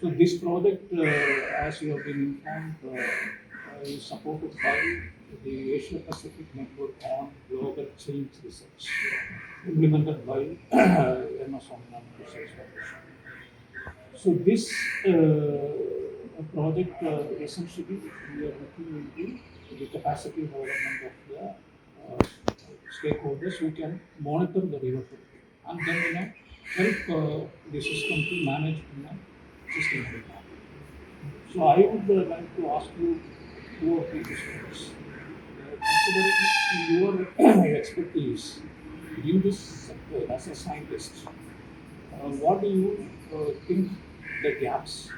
So this project, as you have been informed, is supported by the Asia Pacific Network on Global Change Research, implemented by MS Online Research Foundation. So this project essentially we are looking into the capacity development of the stakeholders who can monitor the river flow and then help the system to manage in a sustainable manner. So I would like to ask you two or three questions. Considering your expertise in this sector as a scientist, what do you think the gaps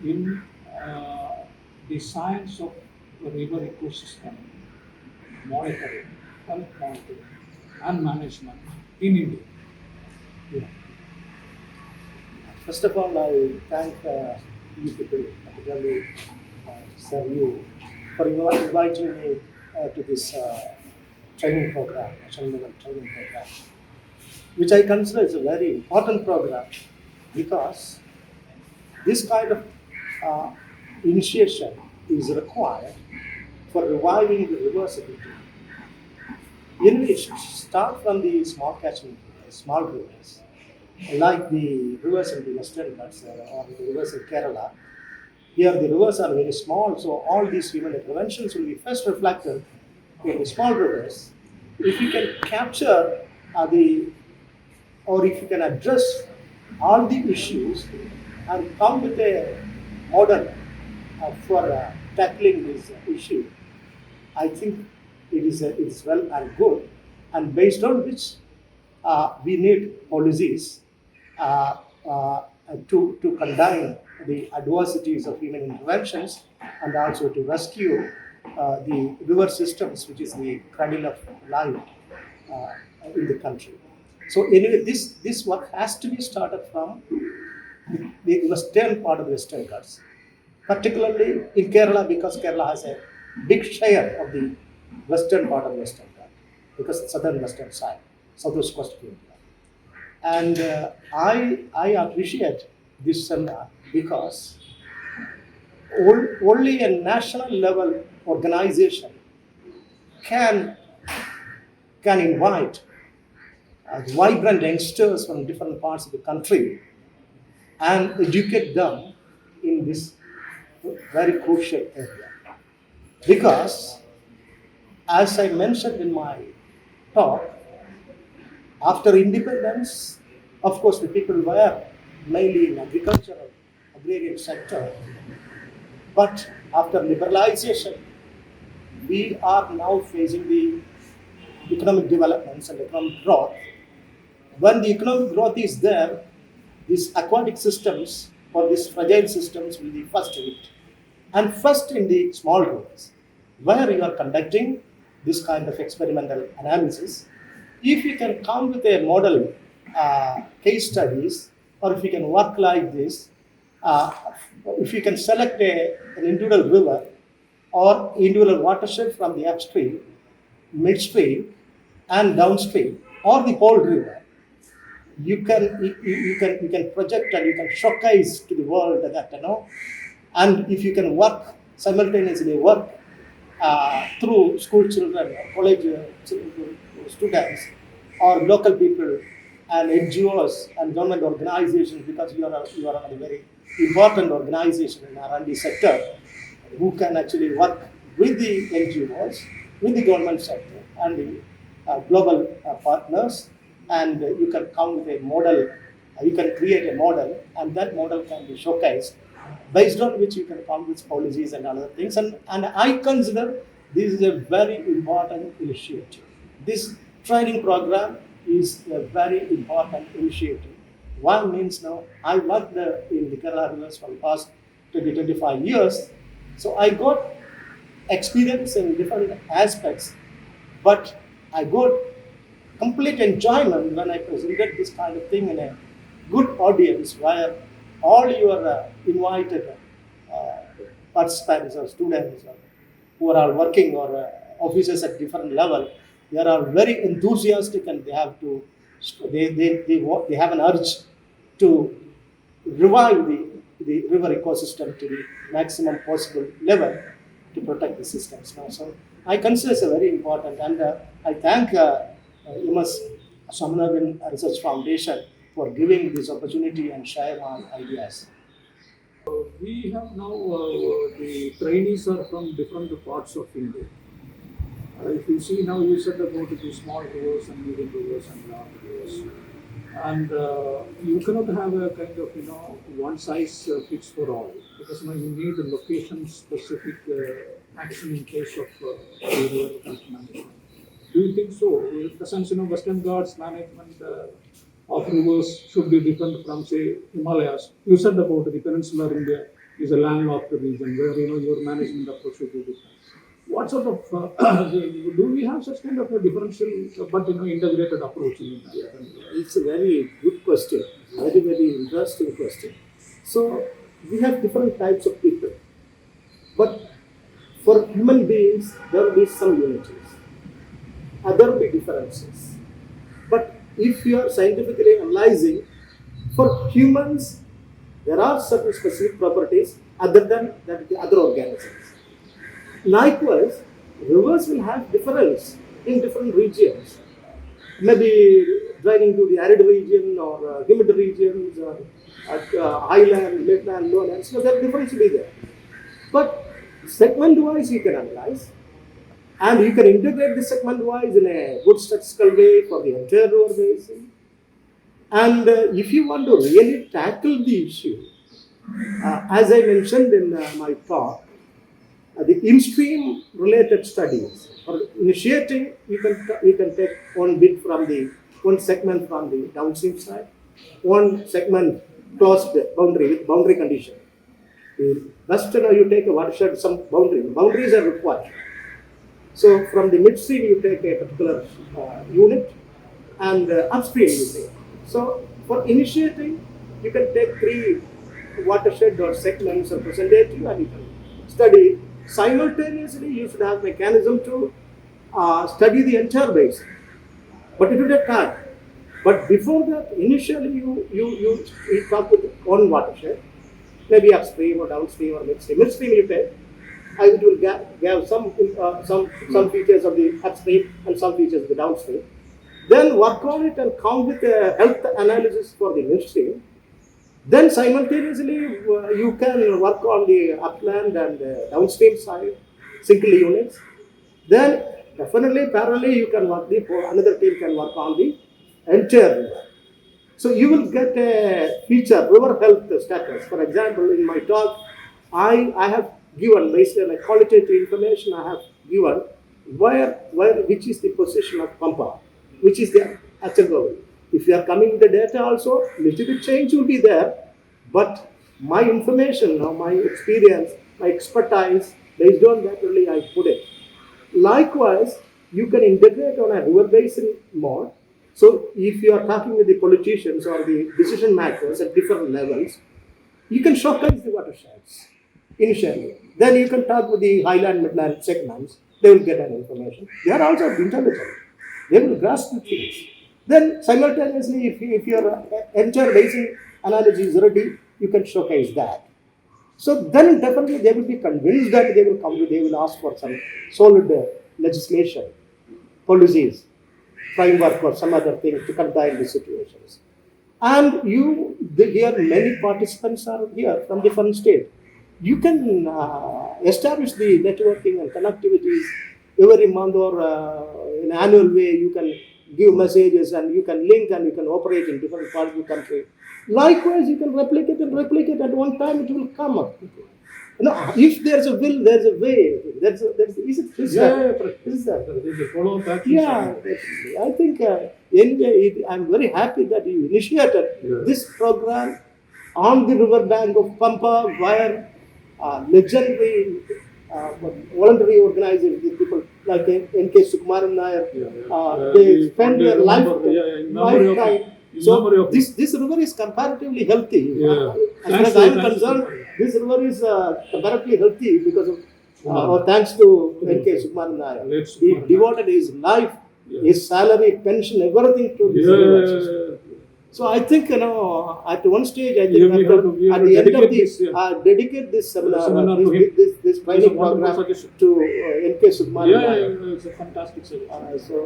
in the science of the river ecosystem monitoring, health monitoring, and management in India? Yeah. First of all, I thank you people, particularly Sir you, for inviting me to this training program, national level training program, which I consider is a very important program because this kind of uh, initiation is required for reviving the reversibility. Anyway, it should start from the small catchment areas, small rivers, like the rivers in the Western Ghats or the rivers in Kerala. Here the rivers are very small, so all these human interventions will be first reflected in the small rivers. If you can capture the or if you can address all the issues and come with a model for tackling this issue, I think it is well and good, and based on which we need policies uh, uh, to contain the adversities of human interventions and also to rescue the river systems, which is the cradle of life uh, in the country. So anyway, this work has to be started from the western part of the Western Ghats, particularly in Kerala, because Kerala has a big share of the western part of Western Ghats, because it's southern western side, southwest coast of India. And I appreciate this seminar because only a national level organization can invite vibrant youngsters from different parts of the country and educate them in this very crucial area. Because, as I mentioned in my talk, after independence, of course, the people were mainly in agricultural, agrarian sector. But after liberalization, we are now facing the economic developments and economic growth. When the economic growth is there, these aquatic systems or these fragile systems will be first hit. And first in the small rivers, where you are conducting this kind of experimental analysis, if you can come with a model case studies, or if you can work like this, uh, if you can select an individual river or individual watershed from the upstream, midstream, and downstream, or the whole river, you can project and you can showcase to the world that and if you can work simultaneously work through school children or college students or local people and NGOs and government organizations, because you are a very important organization in R&D sector who can actually work with the NGOs, with the government sector and the global partners, and you can come with a model, you can create a model, and that model can be showcased, based on which you can come with policies and other things. And I consider this is a very important initiative. This training program is a very important initiative. One means now, I worked in the Kerala rivers for the past 25 years, so I got experience in different aspects, but I got complete enjoyment when I presented this kind of thing in a good audience where all your invited uh, participants or students or who are all working or officers at different level, they are all very enthusiastic and they have to they have an urge to revive the river ecosystem to the maximum possible level to protect the systems. Now, so I consider it's a very important, and I thank MS Swaminathan Research Foundation for giving this opportunity and share my ideas. We have now the trainees are from different parts of India. If you see now, you said about the small rivers and medium rivers and large rivers, and you cannot have a kind of one size fits for all, because you need a location specific action in case of river health management. Do you think so? In the sense, Western Ghats management of rivers should be different from, say, Himalayas. You said about the peninsular India is a landlocked region where your management approach should be different. What sort of do we have such kind of a differential but integrated approach in India? It's a very good question, very, very interesting question. So we have different types of people, but for human beings there will be some unities, there will be differences. But if you are scientifically analyzing, for humans there are certain specific properties other than that the other organisms. Likewise, rivers will have difference in different regions, maybe draining to the arid region or humid regions or highland, midland, lowland. So that difference will be there. But segment-wise you can analyze, and you can integrate the segment-wise in a good statistical way for the entire river basin. And if you want to really tackle the issue, as I mentioned in my talk, the in-stream related studies or initiating, you can take one bit from one segment from the downstream side, one segment closed boundary with boundary condition. Best you take a watershed, some boundaries are required. So from the midstream you take a particular unit, and upstream you take. So for initiating, you can take 3 watershed or segments representative and you can study. Simultaneously, you should have mechanism to study the entire basin, but it will take time. But before that, initially you talk with one watershed, maybe upstream or downstream or midstream. Midstream you take, it will have some features of the upstream and some features of the downstream. Then work on it and come with a health analysis for the midstream. Then simultaneously you can work on the upland and downstream side, single units. Then definitely parallelly you can work another team can work on the entire river. So you will get a feature, river health status. For example, in my talk, I have given based on qualitative information. I have given which is the position of Pampa, which is the actual goal. If you are coming with the data also, little bit change will be there, but my information, my experience, my expertise, based on that only I put it. Likewise, you can integrate on a river basin mode. So if you are talking with the politicians or the decision makers at different levels, you can showcase the watersheds initially. Then you can talk with the highland, midland segments. They will get an information. They are also intelligent. They will grasp the things. Then simultaneously, if your entire basin analogy is ready, you can showcase that. So then definitely they will be convinced that they will ask for some solid legislation, policies, framework or some other thing to contain the situations. And here many participants are here from different states. You can establish the networking and connectivities every month or in an annual way. You can give messages and you can link and you can operate in different parts of the country. Likewise, you can replicate at one time. It will come up. If there's a will, there's a way. Is that? Follow that. Yeah, definitely. I think anyway, I'm very happy that you initiated this program on the river bank of Pampa, where legendary voluntary organizers, people like N.K. Sukumaran Nair, they spend their lifetime. So this river is comparatively healthy. As far as I am concerned, this river is comparatively healthy because of thanks to N.K. Sukumaran Nair. He devoted his life, his salary, pension, everything to this river. So I think at one stage I think You have to- you at have the to end of dedicate this this, dedicate this seminar, seminar to him. this It's a training wonderful program suggestion. to N.K. Subramanian. Yeah, yeah, yeah, it's a fantastic suggestion. So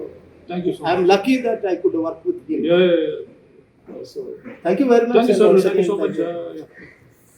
Thank you so I'm much. lucky that I could work with him. Yeah, yeah, yeah. So thank you very much. Thank you, and sir. once Thank you again, so much. thank you. Yeah.